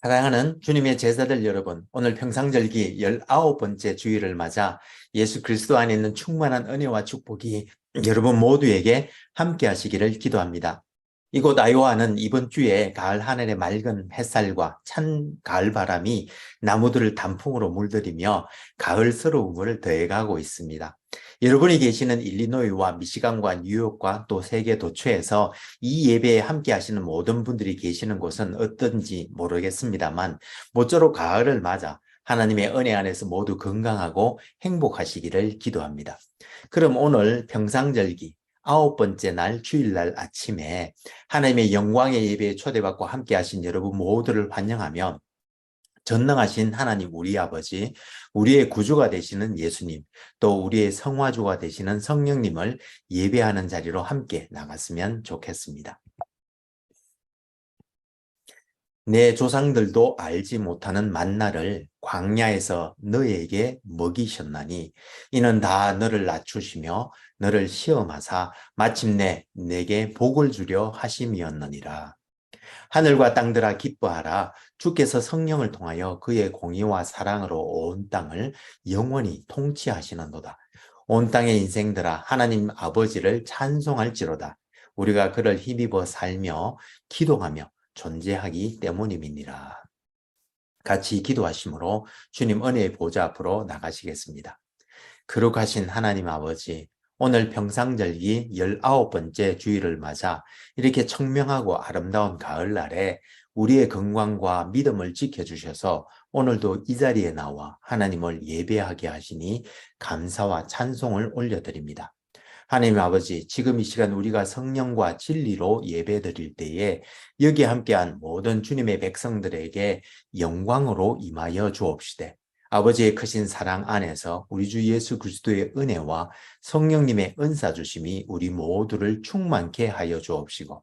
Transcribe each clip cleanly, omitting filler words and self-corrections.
사랑하는 주님의 제자들 여러분, 오늘 평상절기 19번째 주일을 맞아 예수 그리스도 안에 있는 충만한 은혜와 축복이 여러분 모두에게 함께 하시기를 기도합니다. 이곳 아요아는 이번 주에 가을 하늘의 맑은 햇살과 찬 가을 바람이 나무들을 단풍으로 물들이며 가을스러움을 더해가고 있습니다. 여러분이 계시는 일리노이와 미시간과 뉴욕과 또 세계 도처에서 이 예배에 함께 하시는 모든 분들이 계시는 곳은 어떤지 모르겠습니다만 모쪼록 가을을 맞아 하나님의 은혜 안에서 모두 건강하고 행복하시기를 기도합니다. 그럼 오늘 평상절기 9번째 날 주일날 아침에 하나님의 영광의 예배에 초대받고 함께 하신 여러분 모두를 환영하며 전능하신 하나님 우리 아버지, 우리의 구주가 되시는 예수님, 또 우리의 성화주가 되시는 성령님을 예배하는 자리로 함께 나갔으면 좋겠습니다. 내 조상들도 알지 못하는 만나를 광야에서 너에게 먹이셨나니 이는 다 너를 낮추시며 너를 시험하사 마침내 내게 복을 주려 하심이었느니라. 하늘과 땅들아 기뻐하라. 주께서 성령을 통하여 그의 공의와 사랑으로 온 땅을 영원히 통치하시는도다. 온 땅의 인생들아 하나님 아버지를 찬송할지로다. 우리가 그를 힘입어 살며 기도하며 존재하기 때문임이니라. 같이 기도하심으로 주님 은혜의 보좌 앞으로 나가시겠습니다. 거룩하신 하나님 아버지, 오늘 평상절기 19번째 주일을 맞아 이렇게 청명하고 아름다운 가을날에 우리의 건강과 믿음을 지켜주셔서 오늘도 이 자리에 나와 하나님을 예배하게 하시니 감사와 찬송을 올려드립니다. 하나님 아버지, 지금 이 시간 우리가 성령과 진리로 예배드릴 때에 여기 함께한 모든 주님의 백성들에게 영광으로 임하여 주옵시되 아버지의 크신 사랑 안에서 우리 주 예수 그리스도의 은혜와 성령님의 은사 주심이 우리 모두를 충만케 하여 주옵시고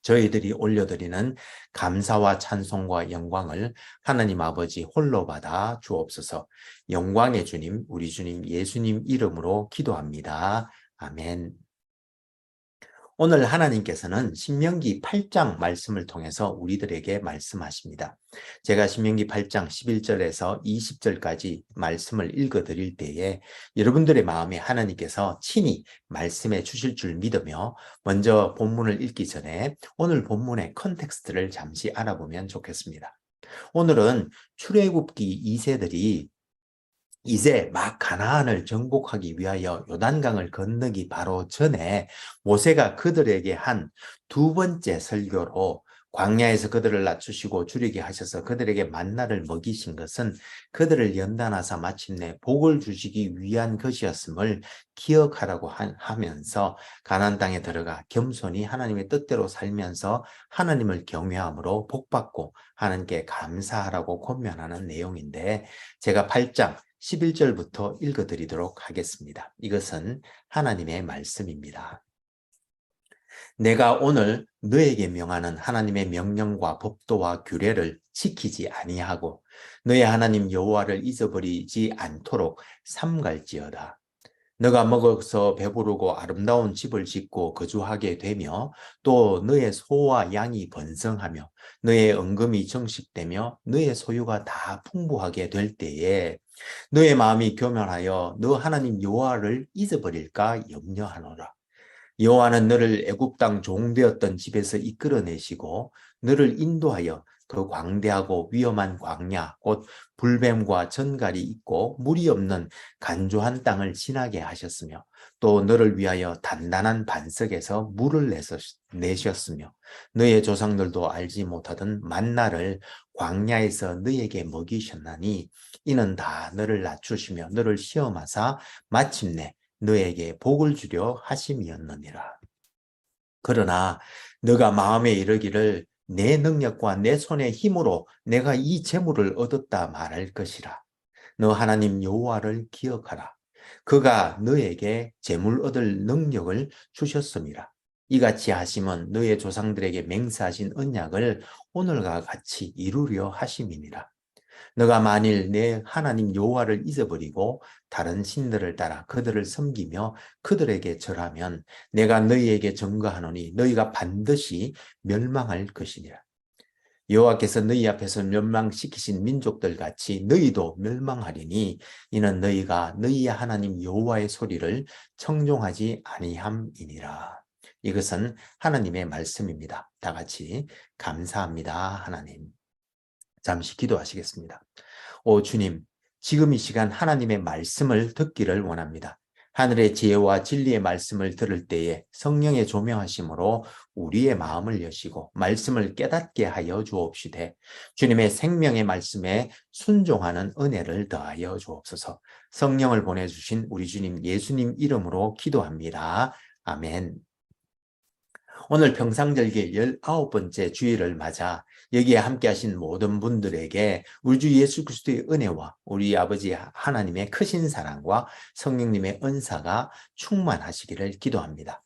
저희들이 올려드리는 감사와 찬송과 영광을 하나님 아버지 홀로 받아 주옵소서. 영광의 주님, 우리 주님 예수님 이름으로 기도합니다. 아멘. 오늘 하나님께서는 신명기 8장 말씀을 통해서 우리들에게 말씀하십니다. 제가 신명기 8장 11절에서 20절까지 말씀을 읽어드릴 때에 여러분들의 마음에 하나님께서 친히 말씀해 주실 줄 믿으며 먼저 본문을 읽기 전에 오늘 본문의 컨텍스트를 잠시 알아보면 좋겠습니다. 오늘은 출애굽기 2세들이 이제 막 가나안을 정복하기 위하여 요단강을 건너기 바로 전에 모세가 그들에게 한 두 번째 설교로 광야에서 그들을 낮추시고 줄이게 하셔서 그들에게 만나를 먹이신 것은 그들을 연단하사 마침내 복을 주시기 위한 것이었음을 기억하라고 하면서 가나안 땅에 들어가 겸손히 하나님의 뜻대로 살면서 하나님을 경외함으로 복받고 하나님께 감사하라고 권면하는 내용인데 제가 8장 11절부터 읽어드리도록 하겠습니다. 이것은 하나님의 말씀입니다. 내가 오늘 너에게 명하는 하나님의 명령과 법도와 규례를 지키지 아니하고 너의 하나님 여호와를 잊어버리지 않도록 삼갈지어다. 너가 먹어서 배부르고 아름다운 집을 짓고 거주하게 되며 또 너의 소와 양이 번성하며 너의 은금이 정식되며 너의 소유가 다 풍부하게 될 때에 너의 마음이 교만하여 너 하나님 여호와를 잊어버릴까 염려하노라. 여호와는 너를 애굽 땅 종되었던 집에서 이끌어내시고 너를 인도하여 그 광대하고 위험한 광야 곧 불뱀과 전갈이 있고 물이 없는 간조한 땅을 지나게 하셨으며 또 너를 위하여 단단한 반석에서 물을 내셨으며 너의 조상들도 알지 못하던 만나를 광야에서 너에게 먹이셨나니 이는 다 너를 낮추시며 너를 시험하사 마침내 너에게 복을 주려 하심이었느니라. 그러나 너가 마음에 이르기를 내 능력과 내 손의 힘으로 내가 이 재물을 얻었다 말할 것이라. 너 하나님 여호와를 기억하라. 그가 너에게 재물 얻을 능력을 주셨음이라. 이같이 하심은 너의 조상들에게 맹세하신 언약을 오늘과 같이 이루려 하심이니라. 너가 만일 내 하나님 여호와를 잊어버리고 다른 신들을 따라 그들을 섬기며 그들에게 절하면 내가 너희에게 증거하노니 너희가 반드시 멸망할 것이니라. 여호와께서 너희 앞에서 멸망시키신 민족들 같이 너희도 멸망하리니 이는 너희가 너희의 하나님 여호와의 소리를 청종하지 아니함이니라. 이것은 하나님의 말씀입니다. 다 같이 감사합니다, 하나님. 잠시 기도하시겠습니다. 오 주님, 지금 이 시간 하나님의 말씀을 듣기를 원합니다. 하늘의 지혜와 진리의 말씀을 들을 때에 성령의 조명하심으로 우리의 마음을 여시고 말씀을 깨닫게 하여 주옵시되 주님의 생명의 말씀에 순종하는 은혜를 더하여 주옵소서. 성령을 보내주신 우리 주님 예수님 이름으로 기도합니다. 아멘. 오늘 평상절기 19번째 주일을 맞아 여기에 함께 하신 모든 분들에게 우리 주 예수 그리스도의 은혜와 우리 아버지 하나님의 크신 사랑과 성령님의 은사가 충만하시기를 기도합니다.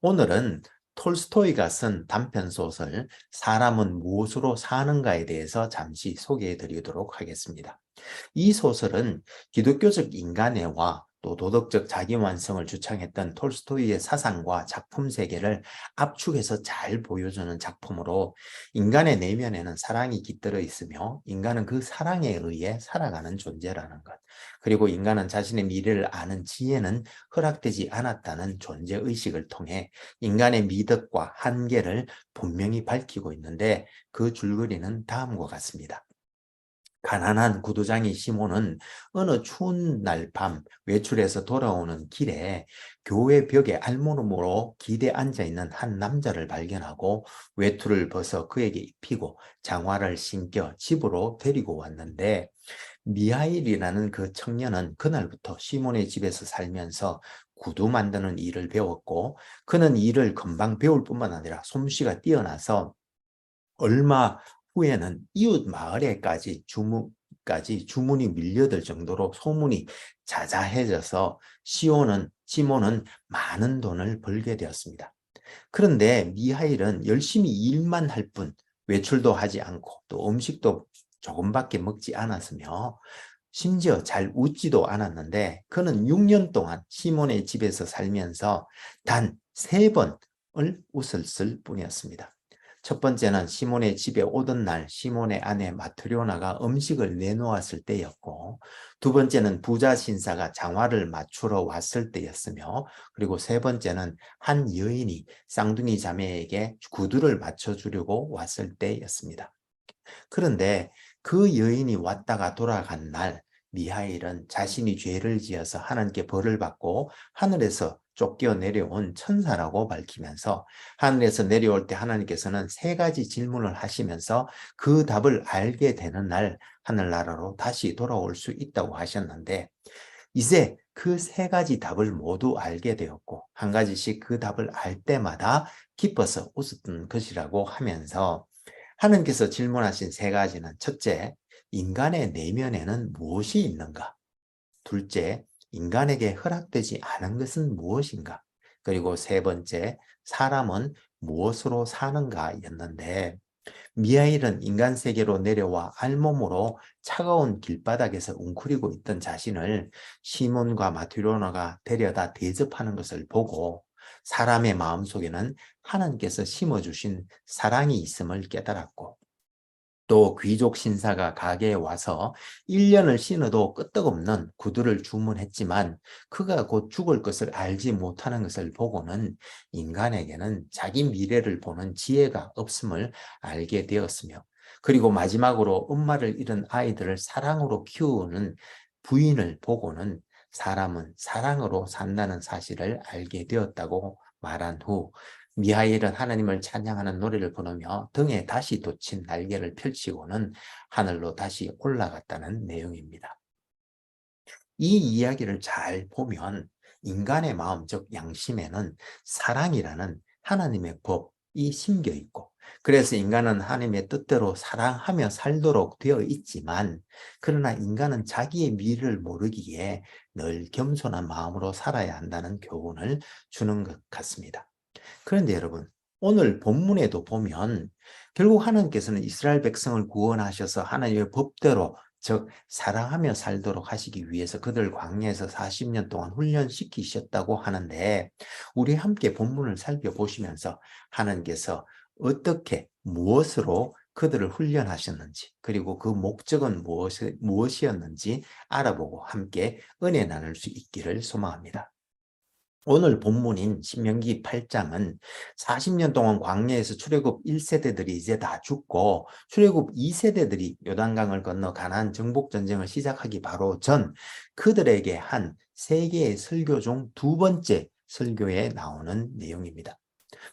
오늘은 톨스토이가 쓴 단편소설 사람은 무엇으로 사는가에 대해서 잠시 소개해 드리도록 하겠습니다. 이 소설은 기독교적 인간애와 또 도덕적 자기완성을 주창했던 톨스토이의 사상과 작품 세계를 압축해서 잘 보여주는 작품으로 인간의 내면에는 사랑이 깃들어 있으며 인간은 그 사랑에 의해 살아가는 존재라는 것, 그리고 인간은 자신의 미래를 아는 지혜는 허락되지 않았다는 존재의식을 통해 인간의 미덕과 한계를 분명히 밝히고 있는데 그 줄거리는 다음과 같습니다. 가난한 구두장이 시몬은 어느 추운 날 밤 외출해서 돌아오는 길에 교회 벽에 알몸으로 기대 앉아있는 한 남자를 발견하고 외투를 벗어 그에게 입히고 장화를 신겨 집으로 데리고 왔는데 미하일이라는 그 청년은 그날부터 시몬의 집에서 살면서 구두 만드는 일을 배웠고 그는 일을 금방 배울 뿐만 아니라 솜씨가 뛰어나서 얼마 후에는 이웃 마을에까지 주문이 밀려들 정도로 소문이 자자해져서 시몬은 많은 돈을 벌게 되었습니다. 그런데 미하일은 열심히 일만 할 뿐 외출도 하지 않고 또 음식도 조금밖에 먹지 않았으며 심지어 잘 웃지도 않았는데 그는 6년 동안 시몬의 집에서 살면서 단 3번을 웃었을 뿐이었습니다. 첫 번째는 시몬의 집에 오던 날 시몬의 아내 마트료나가 음식을 내놓았을 때였고, 두 번째는 부자 신사가 장화를 맞추러 왔을 때였으며, 그리고 세 번째는 한 여인이 쌍둥이 자매에게 구두를 맞춰주려고 왔을 때였습니다. 그런데 그 여인이 왔다가 돌아간 날 미하일은 자신이 죄를 지어서 하나님께 벌을 받고 하늘에서 쫓겨 내려온 천사라고 밝히면서 하늘에서 내려올 때 하나님께서는 3가지 질문을 하시면서 그 답을 알게 되는 날 하늘나라로 다시 돌아올 수 있다고 하셨는데 이제 그 3가지 답을 모두 알게 되었고 한 가지씩 그 답을 알 때마다 기뻐서 웃었던 것이라고 하면서 하나님께서 질문하신 3가지는 첫째, 인간의 내면에는 무엇이 있는가? 둘째, 인간에게 허락되지 않은 것은 무엇인가? 그리고 세 번째, 사람은 무엇으로 사는가? 였는데 미하일은 인간 세계로 내려와 알몸으로 차가운 길바닥에서 웅크리고 있던 자신을 시몬과 마트로나가 데려다 대접하는 것을 보고 사람의 마음속에는 하나님께서 심어주신 사랑이 있음을 깨달았고 또 귀족 신사가 가게에 와서 1년을 신어도 끄떡없는 구두를 주문했지만 그가 곧 죽을 것을 알지 못하는 것을 보고는 인간에게는 자기 미래를 보는 지혜가 없음을 알게 되었으며 그리고 마지막으로 엄마를 잃은 아이들을 사랑으로 키우는 부인을 보고는 사람은 사랑으로 산다는 사실을 알게 되었다고 말한 후 미하일은 하나님을 찬양하는 노래를 부르며 등에 다시 돋친 날개를 펼치고는 하늘로 다시 올라갔다는 내용입니다. 이 이야기를 잘 보면 인간의 마음, 즉 양심에는 사랑이라는 하나님의 법이 심겨 있고 그래서 인간은 하나님의 뜻대로 사랑하며 살도록 되어 있지만 그러나 인간은 자기의 미래를 모르기에 늘 겸손한 마음으로 살아야 한다는 교훈을 주는 것 같습니다. 그런데 여러분, 오늘 본문에도 보면 결국 하나님께서는 이스라엘 백성을 구원하셔서 하나님의 법대로 즉 사랑하며 살도록 하시기 위해서 그들 광야에서 40년 동안 훈련시키셨다고 하는데 우리 함께 본문을 살펴보시면서 하나님께서 어떻게 무엇으로 그들을 훈련하셨는지, 그리고 그 목적은 무엇이었는지 알아보고 함께 은혜 나눌 수 있기를 소망합니다. 오늘 본문인 신명기 8장은 40년 동안 광야에서 출애굽 1세대들이 이제 다 죽고 출애굽 2세대들이 요단강을 건너 가나안 정복 전쟁을 시작하기 바로 전 그들에게 한 세계의 설교 중 두 번째 설교에 나오는 내용입니다.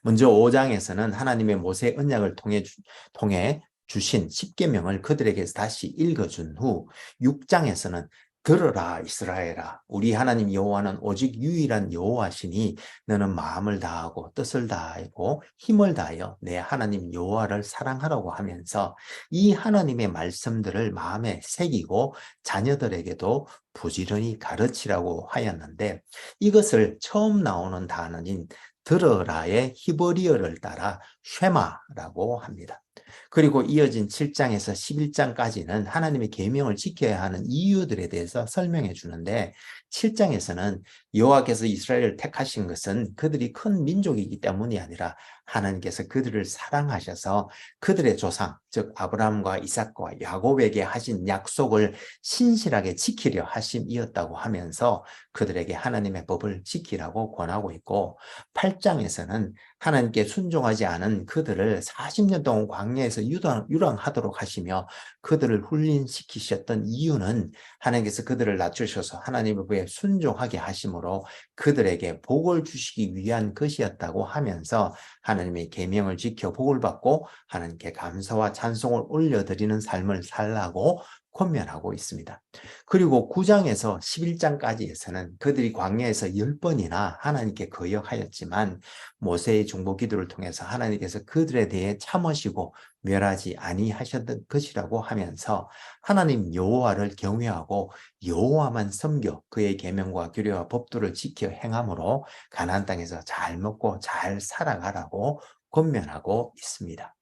먼저 5장에서는 하나님의 모세 언약을 통해 주신 10계명을 그들에게 다시 읽어준 후 6장에서는 들으라 이스라엘아, 우리 하나님 여호와는 오직 유일한 여호와시니 너는 마음을 다하고 뜻을 다하고 힘을 다하여 내 하나님 여호와를 사랑하라고 하면서 이 하나님의 말씀들을 마음에 새기고 자녀들에게도 부지런히 가르치라고 하였는데, 이것을 처음 나오는 단어인 들어라의 히브리어를 따라 쉐마라고 합니다. 그리고 이어진 7장에서 11장까지는 하나님의 계명을 지켜야 하는 이유들에 대해서 설명해 주는데, 7장에서는 여호와께서 이스라엘을 택하신 것은 그들이 큰 민족이기 때문이 아니라 하나님께서 그들을 사랑하셔서 그들의 조상, 즉 아브라함과 이삭과 야곱에게 하신 약속을 신실하게 지키려 하심이었다고 하면서 그들에게 하나님의 법을 지키라고 권하고 있고, 8장에서는 하나님께 순종하지 않은 그들을 40년 동안 광야에서 유랑하도록 하시며 그들을 훈련시키셨던 이유는 하나님께서 그들을 낮추셔서 하나님의 법에 순종하게 하심으로 그들에게 복을 주시기 위한 것이었다고 하면서 하나님의 계명을 지켜 복을 받고 하나님께 감사와 찬송을 올려드리는 삶을 살라고 권면하고 있습니다. 그리고 9장에서 11장까지에서는 그들이 광야에서 10번이나 하나님께 거역하였지만 모세의 중보 기도를 통해서 하나님께서 그들에 대해 참으시고 멸하지 아니하셨던 것이라고 하면서 하나님 여호와를 경외하고 여호와만 섬겨 그의 계명과 규례와 법도를 지켜 행함으로 가나안 땅에서 잘 먹고 잘 살아가라고 권면하고 있습니다.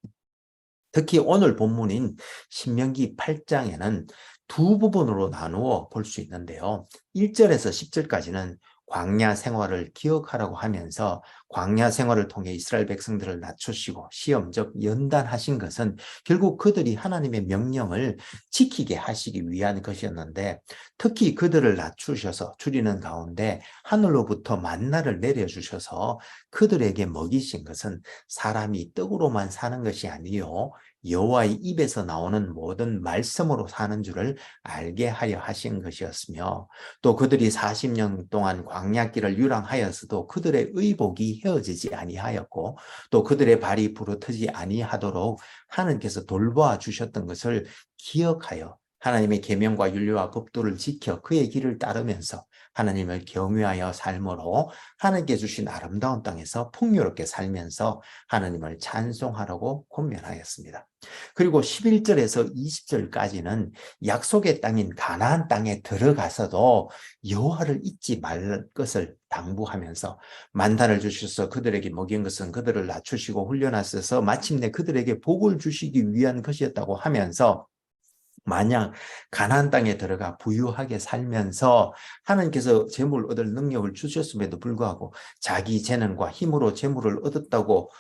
특히 오늘 본문인 신명기 8장에는 두 부분으로 나누어 볼 수 있는데요. 1절에서 10절까지는 광야 생활을 기억하라고 하면서 광야 생활을 통해 이스라엘 백성들을 낮추시고 시험적 연단하신 것은 결국 그들이 하나님의 명령을 지키게 하시기 위한 것이었는데, 특히 그들을 낮추셔서 줄이는 가운데 하늘로부터 만나를 내려주셔서 그들에게 먹이신 것은 사람이 떡으로만 사는 것이 아니요 여호와의 입에서 나오는 모든 말씀으로 사는 줄을 알게 하려 하신 것이었으며, 또 그들이 40년 동안 광야길을 유랑하였어도 그들의 의복이 헤어지지 아니하였고 또 그들의 발이 부르트지 아니하도록 하나님께서 돌보아 주셨던 것을 기억하여 하나님의 계명과 율례와 법도를 지켜 그의 길을 따르면서 하나님을 경외하여 삶으로 하나님께 주신 아름다운 땅에서 풍요롭게 살면서 하나님을 찬송하라고 권면하였습니다. 그리고 11절에서 20절까지는 약속의 땅인 가나안 땅에 들어가서도 여호와를 잊지 말 것을 당부하면서 만나를 주셔서 그들에게 먹인 것은 그들을 낮추시고 훈련하셔서 마침내 그들에게 복을 주시기 위한 것이었다고 하면서, 만약 가나안 땅에 들어가 부유하게 살면서 하나님께서 재물을 얻을 능력을 주셨음에도 불구하고 자기 재능과 힘으로 재물을 얻었다고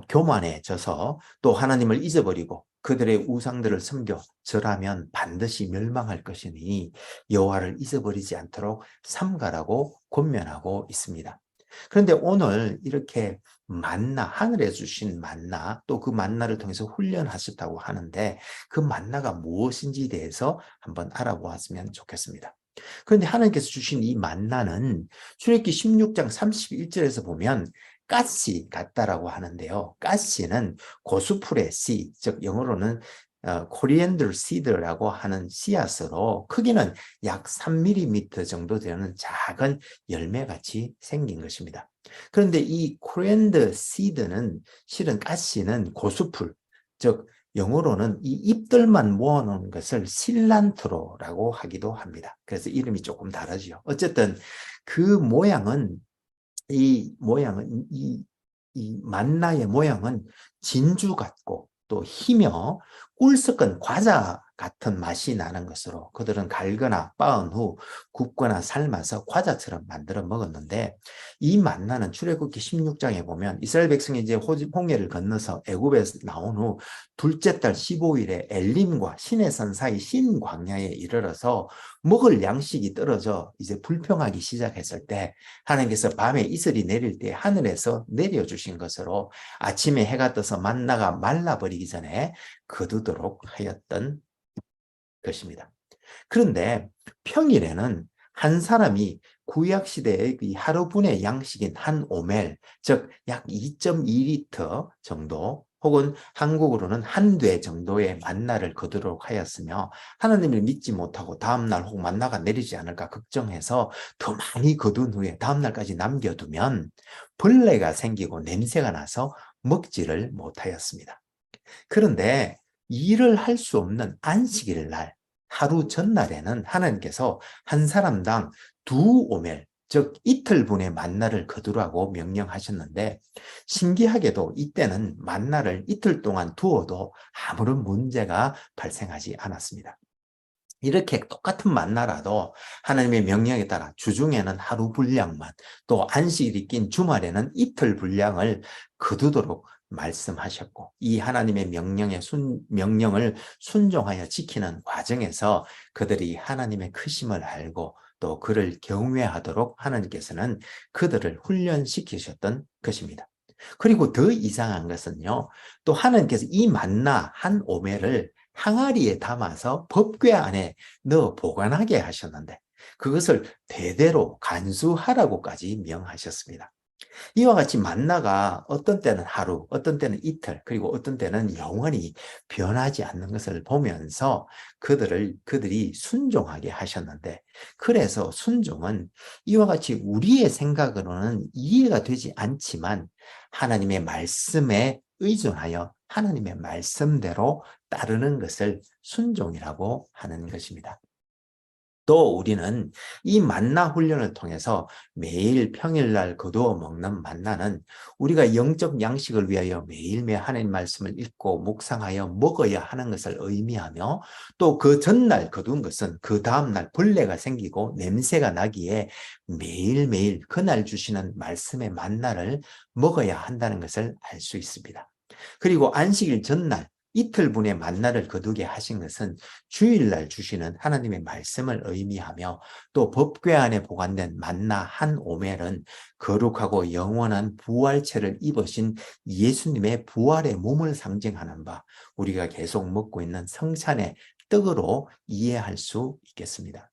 교만해져서 또 하나님을 잊어버리고 그들의 우상들을 섬겨 절하면 반드시 멸망할 것이니 여호와를 잊어버리지 않도록 삼가라고 권면하고 있습니다. 그런데 오늘 이렇게 만나, 하늘에 주신 만나, 또 그 만나를 통해서 훈련하셨다고 하는데 그 만나가 무엇인지에 대해서 한번 알아보았으면 좋겠습니다. 그런데 하나님께서 주신 이 만나는 출애굽기 16장 31절에서 보면 가시 같다라고 하는데요. 가시는 고수풀의 씨, 즉 영어로는 코리앤더 시드라고 하는 씨앗으로 크기는 약 3mm 정도 되는 작은 열매같이 생긴 것입니다. 그런데 이 코리앤더 시드는 실은 가시는 고수풀, 즉 영어로는 이 잎들만 모아놓은 것을 실란트로라고 하기도 합니다. 그래서 이름이 조금 다르죠. 어쨌든 그 모양은 이 만나의 모양은 진주 같고 또 희며 꿀 섞은 과자 같은 맛이 나는 것으로 그들은 갈거나 빻은 후 굽거나 삶아서 과자처럼 만들어 먹었는데, 이 만나는 출애굽기 16장에 보면 이스라엘 백성이 이제 홍해를 건너서 애굽에서 나온 후 둘째 달 15일에 엘림과 시내산 사이 신 광야에 이르러서 먹을 양식이 떨어져 이제 불평하기 시작했을 때, 하나님께서 밤에 이슬이 내릴 때 하늘에서 내려주신 것으로 아침에 해가 떠서 만나가 말라버리기 전에 거두도록 하였던 것입니다. 그런데 평일에는 한 사람이 구약시대의 하루분의 양식인 한 오멜, 즉 약 2.2리터 정도, 혹은 한국으로는 한 돼 정도의 만나를 거두도록 하였으며, 하나님을 믿지 못하고 다음날 혹 만나가 내리지 않을까 걱정해서 더 많이 거둔 후에 다음날까지 남겨두면 벌레가 생기고 냄새가 나서 먹지를 못하였습니다. 그런데 일을 할 수 없는 안식일 날, 하루 전날에는 하나님께서 한 사람당 2오멜, 즉 이틀분의 만나를 거두라고 명령하셨는데, 신기하게도 이때는 만나를 이틀 동안 두어도 아무런 문제가 발생하지 않았습니다. 이렇게 똑같은 만나라도 하나님의 명령에 따라 주중에는 하루 분량만, 또 안식일이 낀 주말에는 이틀 분량을 거두도록 말씀하셨고, 이 하나님의 명령을 순종하여 지키는 과정에서 그들이 하나님의 크심을 알고 또 그를 경외하도록 하나님께서는 그들을 훈련시키셨던 것입니다. 그리고 더 이상한 것은요, 또 하나님께서 이 만나 한 오멜을 항아리에 담아서 법궤 안에 넣어 보관하게 하셨는데, 그것을 대대로 간수하라고까지 명하셨습니다. 이와 같이 만나가 어떤 때는 하루, 어떤 때는 이틀, 그리고 어떤 때는 영원히 변하지 않는 것을 보면서 그들이 순종하게 하셨는데, 그래서 순종은 이와 같이 우리의 생각으로는 이해가 되지 않지만 하나님의 말씀에 의존하여 하나님의 말씀대로 따르는 것을 순종이라고 하는 것입니다. 또 우리는 이 만나 훈련을 통해서 매일 평일날 거두어 먹는 만나는 우리가 영적 양식을 위하여 매일매일 하나님 말씀을 읽고 묵상하여 먹어야 하는 것을 의미하며, 또 그 전날 거둔 것은 그 다음날 벌레가 생기고 냄새가 나기에 매일매일 그날 주시는 말씀의 만나를 먹어야 한다는 것을 알 수 있습니다. 그리고 안식일 전날 이틀분의 만나를 거두게 하신 것은 주일날 주시는 하나님의 말씀을 의미하며, 또 법궤 안에 보관된 만나 한 오멜은 거룩하고 영원한 부활체를 입으신 예수님의 부활의 몸을 상징하는 바, 우리가 계속 먹고 있는 성찬의 떡으로 이해할 수 있겠습니다.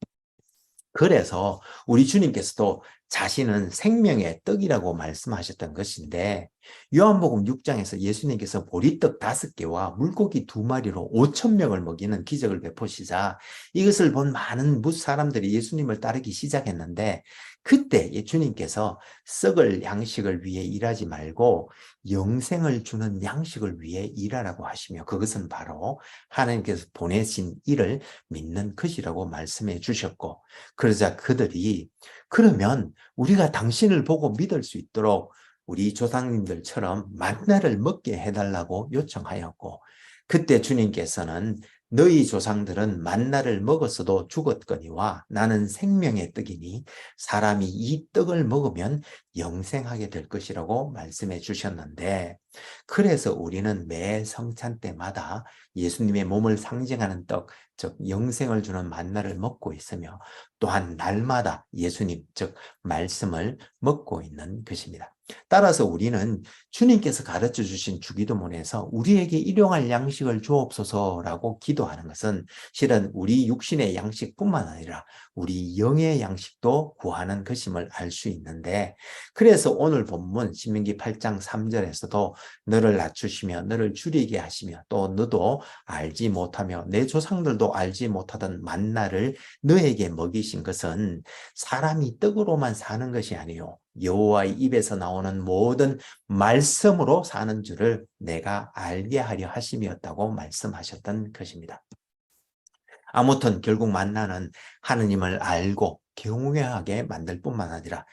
그래서 우리 주님께서도 자신은 생명의 떡이라고 말씀하셨던 것인데, 요한복음 6장에서 예수님께서 보리떡 5개와 물고기 2마리로 5,000명을 먹이는 기적을 베푸시자 이것을 본 많은 사람들이 예수님을 따르기 시작했는데, 그때 주님께서 썩을 양식을 위해 일하지 말고 영생을 주는 양식을 위해 일하라고 하시며, 그것은 바로 하나님께서 보내신 이를 믿는 것이라고 말씀해 주셨고, 그러자 그들이 그러면 우리가 당신을 보고 믿을 수 있도록 우리 조상님들처럼 만나를 먹게 해달라고 요청하였고, 그때 주님께서는 너희 조상들은 만나를 먹었어도 죽었거니와 나는 생명의 떡이니 사람이 이 떡을 먹으면 영생하게 될 것이라고 말씀해 주셨는데, 그래서 우리는 매 성찬 때마다 예수님의 몸을 상징하는 떡, 즉 영생을 주는 만나를 먹고 있으며, 또한 날마다 예수님, 즉 말씀을 먹고 있는 것입니다. 따라서 우리는 주님께서 가르쳐 주신 주기도문에서 우리에게 일용할 양식을 주옵소서라고 기도하는 것은 실은 우리 육신의 양식뿐만 아니라 우리 영의 양식도 구하는 것임을 알 수 있는데, 그래서 오늘 본문 신명기 8장 3절에서도 너를 낮추시며 너를 줄이게 하시며 또 너도 알지 못하며 내 조상들도 알지 못하던 만나를 너에게 먹이신 것은 사람이 떡으로만 사는 것이 아니요 여호와의 입에서 나오는 모든 말씀으로 사는 줄을 내가 알게 하려 하심이었다고 말씀하셨던 것입니다. 아무튼 결국 만나는 하느님을 알고 경외하게 만들 뿐만 아니라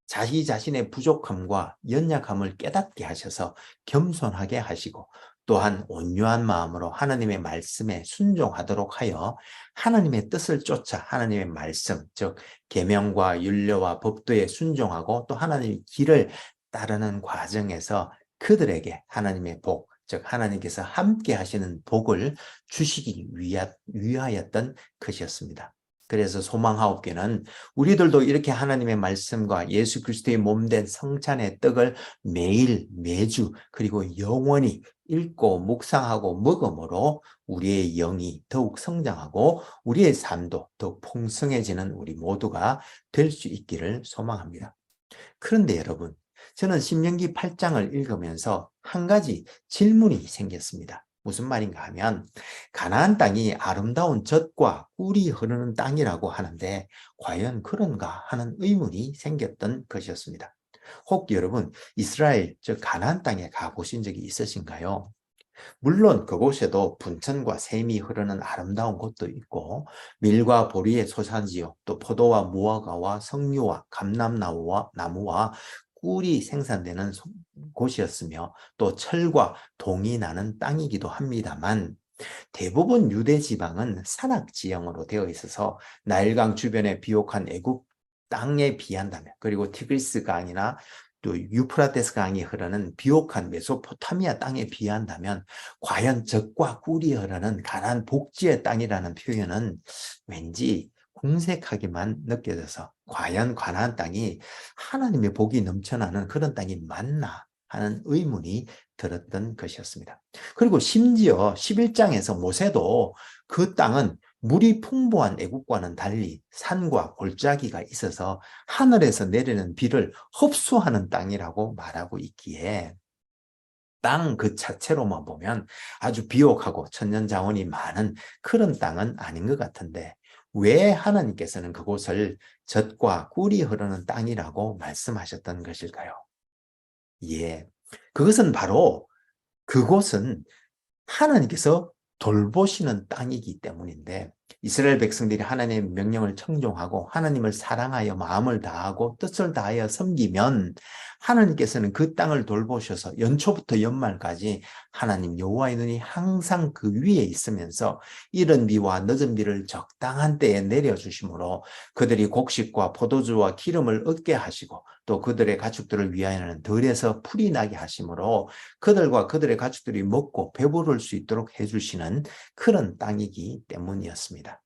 자기 자신의 부족함과 연약함을 깨닫게 하셔서 겸손하게 하시고, 또한 온유한 마음으로 하나님의 말씀에 순종하도록 하여 하나님의 뜻을 쫓아 하나님의 말씀, 즉 계명과 율례와 법도에 순종하고 또 하나님의 길을 따르는 과정에서 그들에게 하나님의 복, 즉 하나님께서 함께 하시는 복을 주시기 위하였던 것이었습니다. 그래서 소망하옵교는 우리들도 이렇게 하나님의 말씀과 예수 그리스도의 몸된 성찬의 떡을 매일 매주 그리고 영원히 읽고 묵상하고 먹음으로 우리의 영이 더욱 성장하고 우리의 삶도 더욱 풍성해지는 우리 모두가 될 수 있기를 소망합니다. 그런데 여러분, 저는 신명기 8장을 읽으면서 한 가지 질문이 생겼습니다. 무슨 말인가 하면 가나안 땅이 아름다운 젖과 꿀이 흐르는 땅이라고 하는데 과연 그런가 하는 의문이 생겼던 것이었습니다. 혹 여러분 이스라엘 즉 가나안 땅에 가보신 적이 있으신가요? 물론 그곳에도 분천과 샘이 흐르는 아름다운 곳도 있고 밀과 보리의 소산지요 또 포도와 무화과와 석류와 감람나무와 꿀이 생산되는 곳이었으며 또 철과 동이 나는 땅이기도 합니다만 대부분 유대 지방은 산악 지형으로 되어 있어서 나일강 주변의 비옥한 애굽 땅에 비한다면 그리고 티그리스 강이나 또 유프라테스 강이 흐르는 비옥한 메소포타미아 땅에 비한다면 과연 젖과 꿀이 흐르는 가나안 복지의 땅이라는 표현은 왠지 궁색하게만 느껴져서 과연 가나안 땅이 하나님의 복이 넘쳐나는 그런 땅이 맞나 하는 의문이 들었던 것이었습니다. 그리고 심지어 11장에서 모세도 그 땅은 물이 풍부한 애국과는 달리 산과 골짜기가 있어서 하늘에서 내리는 비를 흡수하는 땅이라고 말하고 있기에 땅 그 자체로만 보면 아주 비옥하고 천년자원이 많은 그런 땅은 아닌 것 같은데 왜 하나님께서는 그곳을 젖과 꿀이 흐르는 땅이라고 말씀하셨던 것일까요? 예, 그것은 바로 그곳은 하나님께서 돌보시는 땅이기 때문인데 이스라엘 백성들이 하나님의 명령을 청종하고 하나님을 사랑하여 마음을 다하고 뜻을 다하여 섬기면 하나님께서는 그 땅을 돌보셔서 연초부터 연말까지 하나님 여호와의 눈이 항상 그 위에 있으면서 이른 비와 늦은 비를 적당한 때에 내려주심으로 그들이 곡식과 포도주와 기름을 얻게 하시고 또 그들의 가축들을 위하여는 들에서 풀이 나게 하심으로 그들과 그들의 가축들이 먹고 배부를 수 있도록 해주시는 그런 땅이기 때문이었습니다.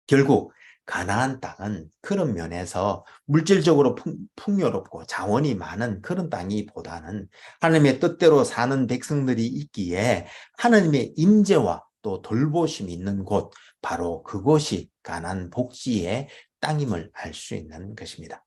결국 가나안 땅은 그런 면에서 물질적으로 풍요롭고 자원이 많은 그런 땅이보다는 하나님의 뜻대로 사는 백성들이 있기에 하나님의 임재와 또 돌보심이 있는 곳, 바로 그곳이 가나안 복지의 땅임을 알 수 있는 것입니다.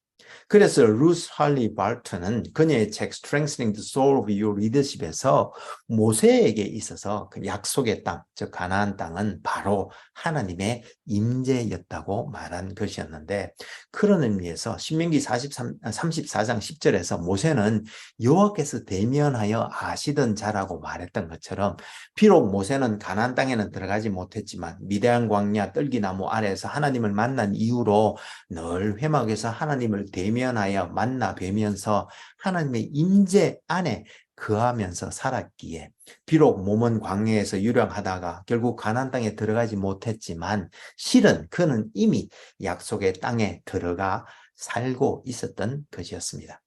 그래서 루스 할리 발튼은 그녀의 책 Strengthening the Soul of Your Leadership에서 모세에게 있어서 그 약속의 땅, 즉 가나안 땅은 바로 하나님의 임재였다고 말한 것이었는데 그런 의미에서 신명기 34장 10절에서 모세는 여호와께서 대면하여 아시던 자라고 말했던 것처럼 비록 모세는 가나안 땅에는 들어가지 못했지만 미대한 광야 떨기나무 아래에서 하나님을 만난 이후로 늘 회막에서 하나님을 대면하여 만나 뵈면서 하나님의 임재 안에 거하면서 살았기에 비록 몸은 광야에서 유령하다가 결국 가나안 땅에 들어가지 못했지만 실은 그는 이미 약속의 땅에 들어가 살고 있었던 것이었습니다.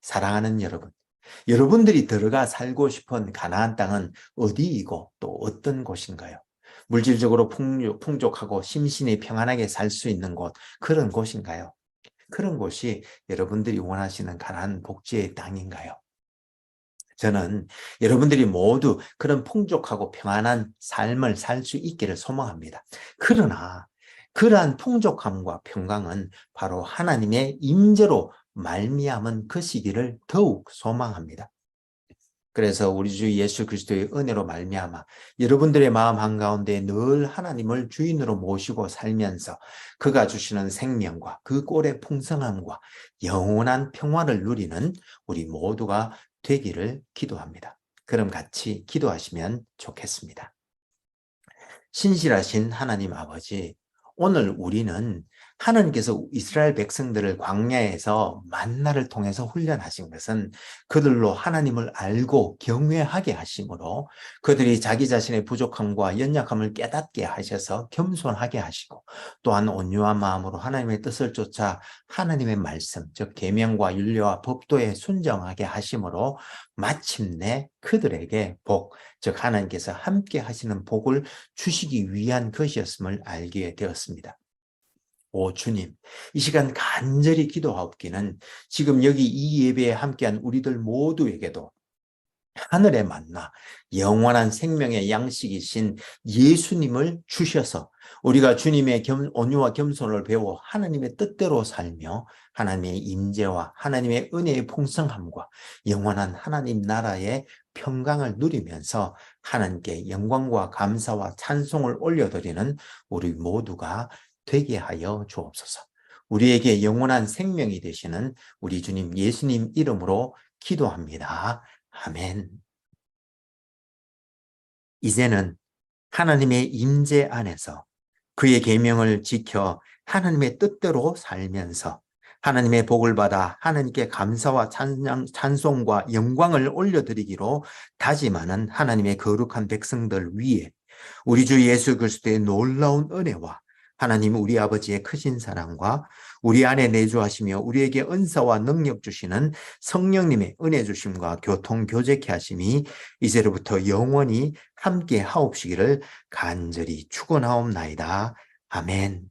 사랑하는 여러분, 여러분들이 들어가 살고 싶은 가나안 땅은 어디이고 또 어떤 곳인가요? 물질적으로 풍족하고 심신이 평안하게 살 수 있는 곳, 그런 곳인가요? 그런 곳이 여러분들이 원하시는 가나안 복지의 땅인가요? 저는 여러분들이 모두 그런 풍족하고 평안한 삶을 살 수 있기를 소망합니다. 그러나 그러한 풍족함과 평강은 바로 하나님의 임재로 말미암은 것이기를 더욱 소망합니다. 그래서 우리 주 예수 그리스도의 은혜로 말미암아 여러분들의 마음 한가운데 늘 하나님을 주인으로 모시고 살면서 그가 주시는 생명과 그 꼴의 풍성함과 영원한 평화를 누리는 우리 모두가 되기를 기도합니다. 그럼 같이 기도하시면 좋겠습니다. 신실하신 하나님 아버지, 오늘 우리는 하나님께서 이스라엘 백성들을 광야에서 만나를 통해서 훈련하신 것은 그들로 하나님을 알고 경외하게 하심으로 그들이 자기 자신의 부족함과 연약함을 깨닫게 하셔서 겸손하게 하시고 또한 온유한 마음으로 하나님의 뜻을 쫓아 하나님의 말씀, 즉 계명과 율례와 법도에 순종하게 하심으로 마침내 그들에게 복, 즉 하나님께서 함께 하시는 복을 주시기 위한 것이었음을 알게 되었습니다. 오 주님, 이 시간 간절히 기도하옵기는 지금 여기 이 예배에 함께한 우리들 모두에게도 하늘의 만나, 영원한 생명의 양식이신 예수님을 주셔서 우리가 주님의 온유와 겸손을 배워 하나님의 뜻대로 살며 하나님의 임재와 하나님의 은혜의 풍성함과 영원한 하나님 나라의 평강을 누리면서 하나님께 영광과 감사와 찬송을 올려드리는 우리 모두가 되게 하여 주옵소서. 우리에게 영원한 생명이 되시는 우리 주님 예수님 이름으로 기도합니다. 아멘. 이제는 하나님의 임재 안에서 그의 계명을 지켜 하나님의 뜻대로 살면서 하나님의 복을 받아 하나님께 감사와 찬송과 영광을 올려드리기로 다짐하는 하나님의 거룩한 백성들 위에 우리 주 예수 그리스도의 놀라운 은혜와 하나님 우리 아버지의 크신 사랑과 우리 안에 내주하시며 우리에게 은사와 능력 주시는 성령님의 은혜 주심과 교통 교제케 하심이 이제로부터 영원히 함께 하옵시기를 간절히 축원하옵나이다. 아멘.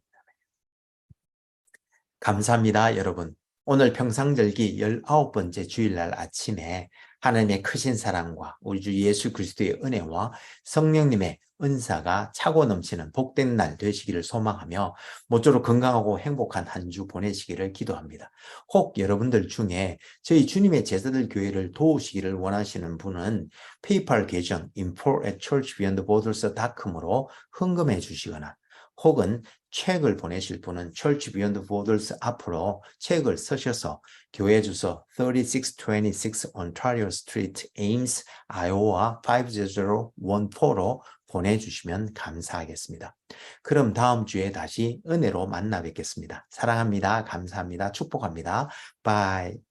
감사합니다, 여러분. 오늘 평상절기 19번째 주일날 아침에 하나님의 크신 사랑과 우리 주 예수 그리스도의 은혜와 성령님의 은사가 차고 넘치는 복된 날 되시기를 소망하며 모쪼록 건강하고 행복한 한 주 보내시기를 기도합니다. 혹 여러분들 중에 저희 주님의 제자들 교회를 도우시기를 원하시는 분은 페이팔 계정 info@churchbeyondborders.com으로 헌금해 주시거나 혹은 책을 보내실 분은 Church Beyond Borders 앞으로 책을 쓰셔서 교회 주소 3626 Ontario Street, Ames, Iowa 50014로 보내주시면 감사하겠습니다. 그럼 다음 주에 다시 은혜로 만나 뵙겠습니다. 사랑합니다. 감사합니다. 축복합니다. 바이.